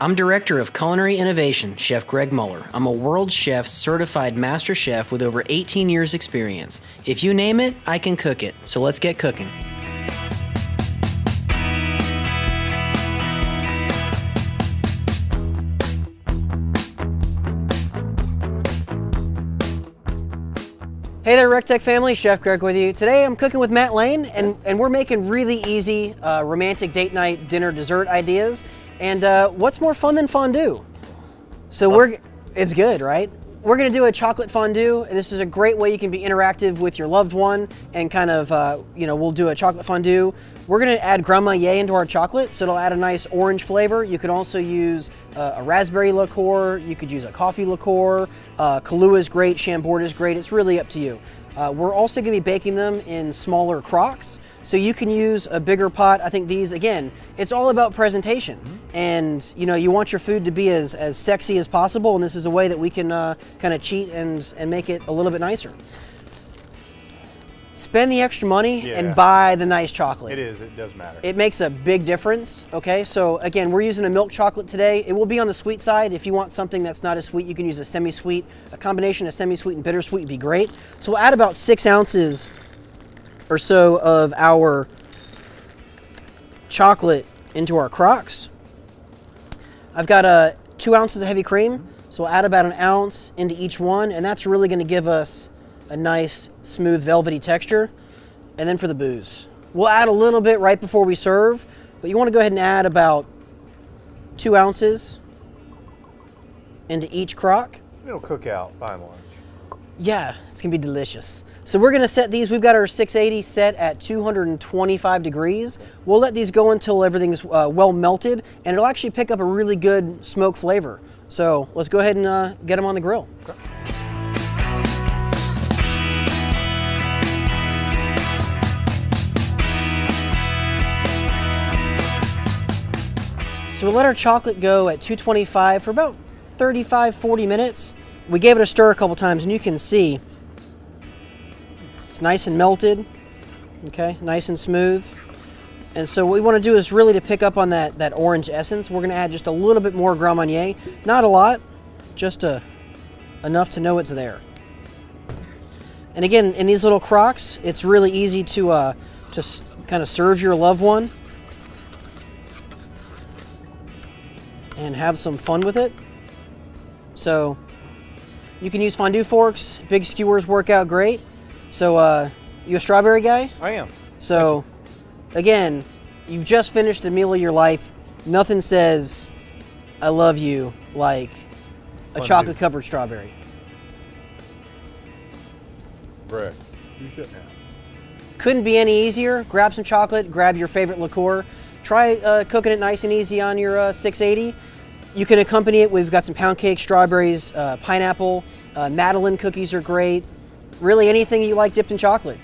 I'm Director of Culinary Innovation, Chef Greg Muller. I'm a World Chef certified master chef with over 18 years experience. If you name it, I can cook it. So let's get cooking. Hey there, REC TEC family, Chef Greg with you. Today I'm cooking with Matt Lane, and we're making really easy romantic date night dinner dessert ideas. And what's more fun than fondue? So it's good, right? We're gonna do a chocolate fondue. This is a great way you can be interactive with your loved one and kind of, we'll do a chocolate fondue. We're gonna add Grand Marnier into our chocolate, so it'll add a nice orange flavor. You could also use a raspberry liqueur. You could use a coffee liqueur. Kahlua is great, Chambord is great. It's really up to you. We're also gonna be baking them in smaller crocks, so you can use a bigger pot. I think these, again, it's all about presentation. And you want your food to be as sexy as possible, and this is a way that we can kind of cheat and make it a little bit nicer. Spend the extra money and buy the nice chocolate. It does matter. It makes a big difference, okay? So again, we're using a milk chocolate today. It will be on the sweet side. If you want something that's not as sweet, you can use a semi-sweet. A combination of semi-sweet and bittersweet would be great. So we'll add about 6 ounces or so of our chocolate into our crocks. I've got 2 ounces of heavy cream, so we'll add about 1 ounce into each one, and that's really gonna give us a nice, smooth, velvety texture. And then for the booze, we'll add a little bit right before we serve, but you wanna go ahead and add about 2 ounces into each crock. It'll cook out by and large. Yeah, it's gonna be delicious. So we're gonna set these, we've got our 680 set at 225 degrees. We'll let these go until everything's well melted, and it'll actually pick up a really good smoke flavor. So let's go ahead and get them on the grill. Okay. So we'll let our chocolate go at 225 for about 35-40 minutes. We gave it a stir a couple times, and you can see it's nice and melted, okay, nice and smooth. And so what we want to do is really to pick up on that orange essence. We're going to add just a little bit more Grand Marnier, not a lot, just enough to know it's there. And again, in these little crocks, it's really easy to just kind of serve your loved one and have some fun with it. So you can use fondue forks. Big skewers work out great. So you a strawberry guy? I am. So again, you've just finished a meal of your life. Nothing says I love you like a chocolate covered strawberry. Greg, you shouldn't have. Couldn't be any easier. Grab some chocolate, grab your favorite liqueur. Try cooking it nice and easy on your 680. You can accompany it. We've got some pound cake, strawberries, pineapple, Madeleine cookies are great. Really anything you like dipped in chocolate.